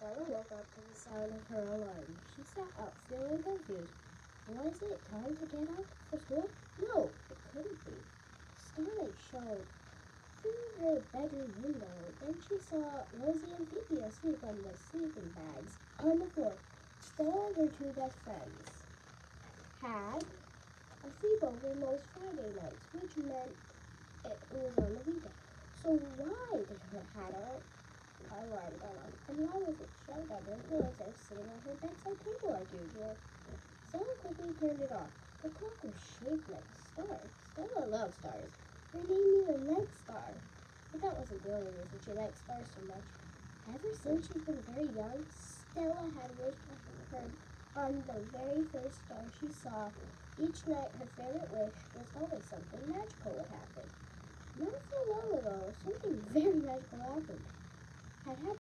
Stella woke up to the sound of her alarm. She sat up, feeling confused. Was it time to get up for school? No, it couldn't be. Starlight shone through her bedroom window. Then she saw Rosie and Phoebe asleep on the sleeping bags on the floor. Stella and her two best friends had a sleepover most Friday nights, which meant it was on the weekend. So why did her hat alarm go off? And why was it shoved under her pillow instead of sitting on her bedside table like usual? Stella quickly turned it off. The clock was shaped like a star. Stella loved stars. Her name even meant star. But that wasn't the only reason she liked stars so much. Ever since she's been very young, Stella had wished on the very first star she saw. Each night, her favorite wish was always something magical would happen. Not so long ago, something very magical happened. Had happened